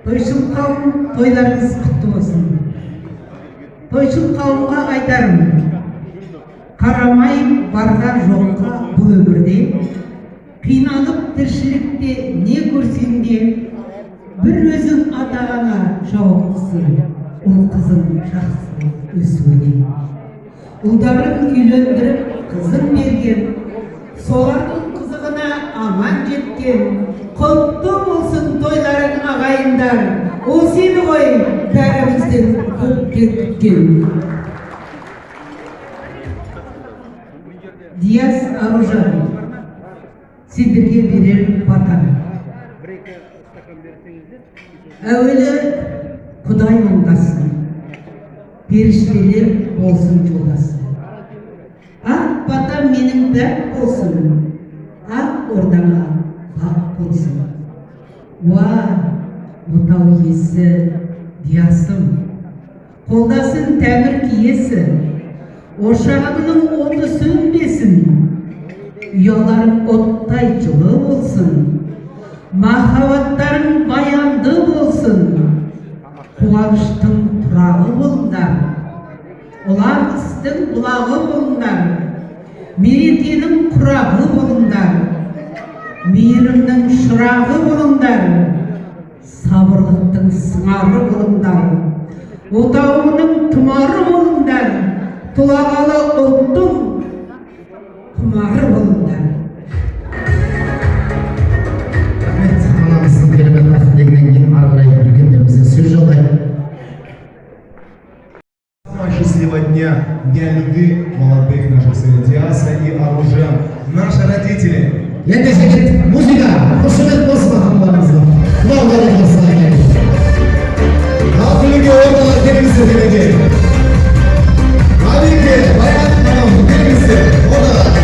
Тойшыл қауым, тойларыңыз құтты болсын. Тойшыл қауымға айтарым, қарамай барға жоққа бұл өмірде, қиналып тіршілікте не көрсең де, бір өзің ата-ана жауаптысың, ол қызың жақсы өсуіне. Ұлдарын үйлендіріп қызын берген, солардың қызығына аман жеткен, құтты болсын тойларың ағайындар, ол сені ғой бәрімізден көпке күткен. Диас Аружан, сендерге берер батам. Әуелі Құдай оңдасын, періштелер болсын жолдасын. Ақ батам менің бәк болсын, ақ ордаңа бақ болсын. Уа, отау иесі Диасым, қолдасын тәңір киесі, ошағыңның оты сөнбесін, ұяларың оттай жылы болсын, махаббаттарың баянды болсын, қуаныштың тұрағы болыңдар, ұлан істің бұлағы болыңдар, мерекенің құрағы болыңдар, мейірімнің шырағы болыңдар, сабырлықтың сыңары болыңдар, отауының тұмары болыңдар, тұлағалы ұлттың құмары болыңдар. Анамыздың керемет ақындегінен кейін ары қарай үлкендерімізге сөз жалғайық. Счастливого дня, Дня любви молодых наших сыновей Диаса и Аружан, наши родители. Ендеше кеттік, музыка, қошемет болсын ағаларымызға. Құлау қалай болсын ағайын. Ал күліге орналар келіңіздер дегенде. Алике, баян қанам, келіңіздер, орналар.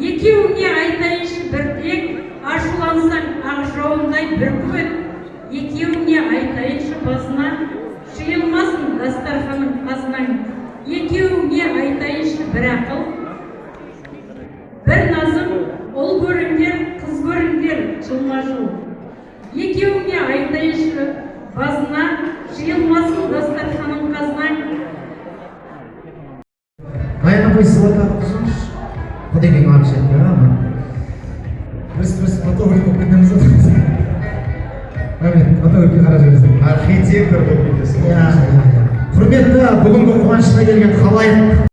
Екеуіңе айтайыншы бір тілек, ашулансаң ақ жауындай бір күбет. Екеуіңе айтайыншы басына, шиылмасын дастарханың қасынан. Екеуіңе айтайыншы бір ақыл, бір назым, ұл көріңдер, қыз көріңдер, жылма-жыл. Екеуіңе айтайыншы басына, шиылмасын дастарханың қасынан. Баяна қойсыла тақпышынш. Құдаймен арқыш етті, ама. Біз фотограф болып кетеміз отырмыз. Әмет, фотографке қара жүресің. Архитектор болып кетесің. Құрметті бүгінгі қуанышына келген халайық.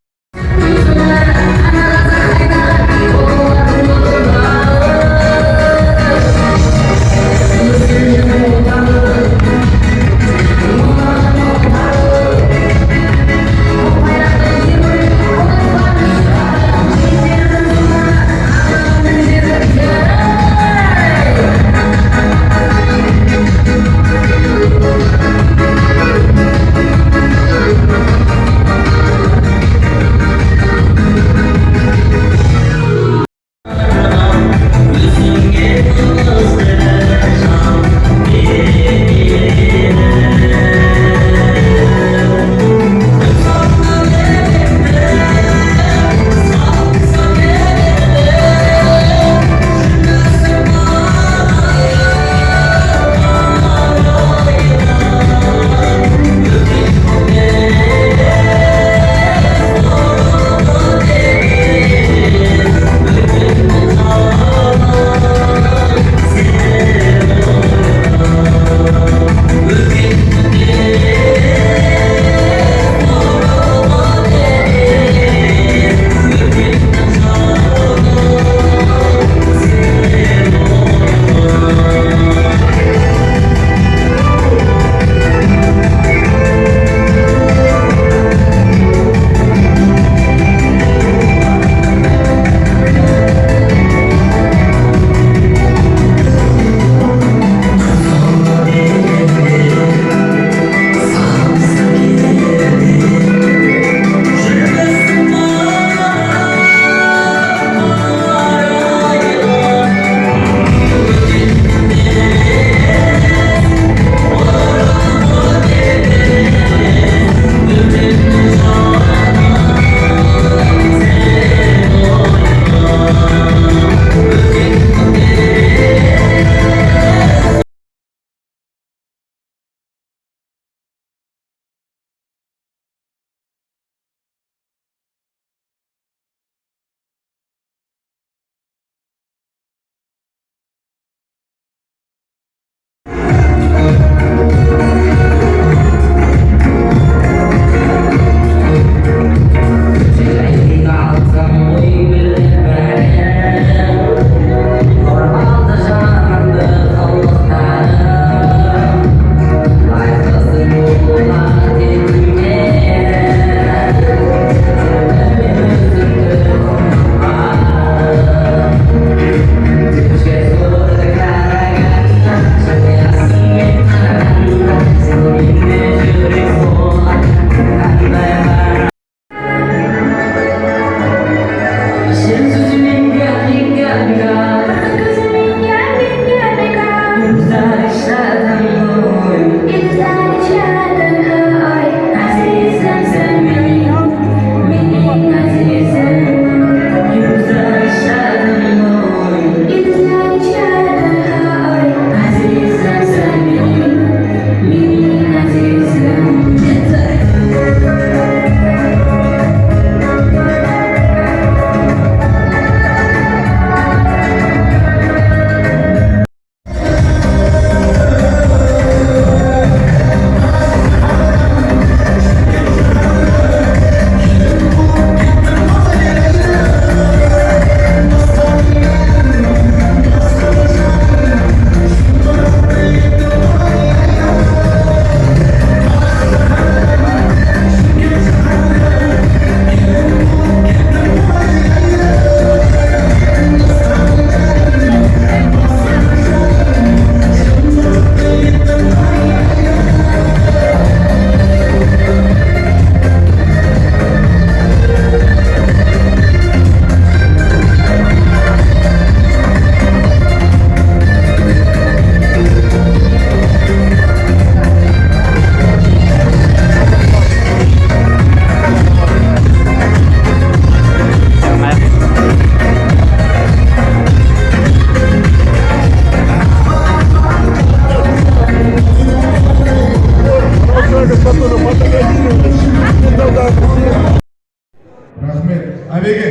Рахмет. Абеге,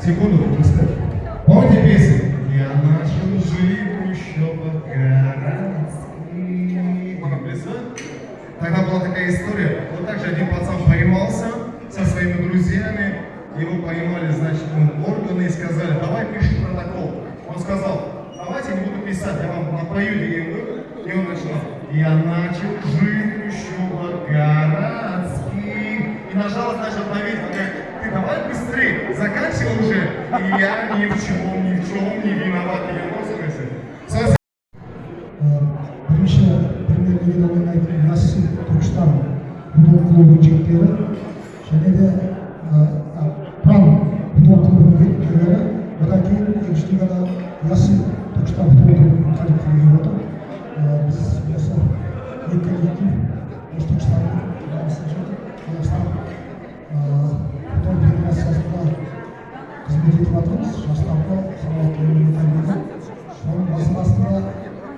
секунду, быстро. Помните песню? Я начал жить еще по-городски. Тогда была такая история. Вот так же один пацан поймался со своими друзьями. Его поймали, значит, органы и сказали, давай пиши протокол. Он сказал, давайте не буду писать, я вам напою ему. И он начал, я начал жить еще по-городски. И нажал, значит, на видео, как ты давай быстрее, заканчивай уже. И я ни в чем не виноват, не виноватый. Бірінші премьер-лигадан ойнайтын ясси түркістан футбол клубының жігіттері және де пран футбол клубының жігіттері одан кейін екінші лигада ясси түркістан футбол клубының коллективі келіп отыр. Біз осы екі коллектив осы түркістанның намысын қазақстан футбол федерациясында қызмет етіп жатырмыз. Жастарды салауаттылығын тәрбиелеп, соның басында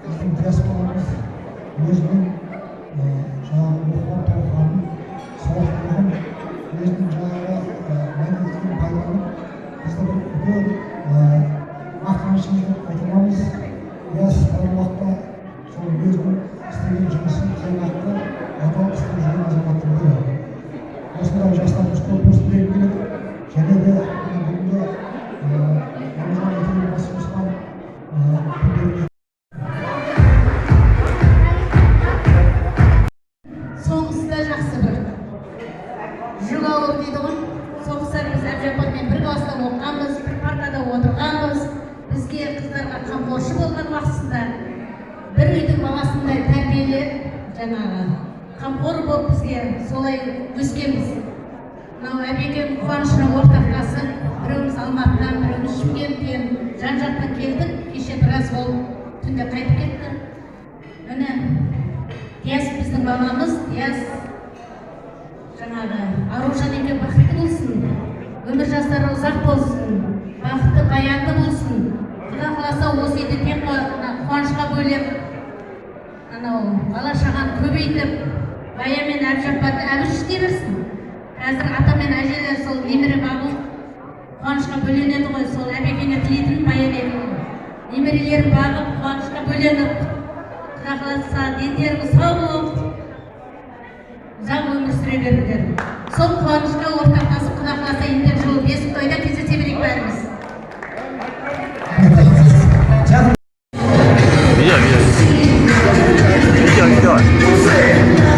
біздің диаспорамыз өзінің жаңағы оқыған тоқығанын, сауаттылығын, өзінің жаңағы мәдениетін пайдаланып, бізді бір үлкен мақтанышымызбен айта аламыз. Яс уақытта сол өзінің істеген жұмысын тиянақты, адал істеп жүрген азаматтың бірі. Осындай жастарымыз көп болсын дегім келеді. Және де бүгінгі Рамазан айтылған басымыздан күндеріне соғысы да жақсы бір жүк ауыр дейді ғой. Соғыстар біз әбжаппармен бір класста оқығанбыз, бір партада отырғанбыз. Бізге қыздарға қамқоршы болған уақытында бір үйдің баласындай тәрбиелеп, жаңағы қамқор болып бізге солай өскенбіз. Мынау әбекем қуанышына ортақтасып, біреуміз Алматыдан, біреуміз Шымкенттен, жан-жақтан келдік. Кеше біраз болып түнде қайтып кетті. Міне Диас біздің баламыз, Диас жаңағы Аружан екен бақытты болсын, өмір жастары ұзақ болсын, бақытты баянды болсын. Құда қаласа осы елде тек қуанышқа бөлеп, анау бала шаған көбейтіп, Бая мен Әбжаппарды әбіш істей берсін. Қазір ата мен әжелер сол немере бағу қуанышқа бөленеді ғой, сол әбекене тілейтін Бая немерелерін бағып қуанышқа бөленіп, Құда қаласа дендеріңіз сау болып, ұзақ өмір сүре беріңдер. Сол қуанышқа ортақтасып, Құда қаласа ендігі жылы бесік тойда кездесе берейік бәріміз. Видео.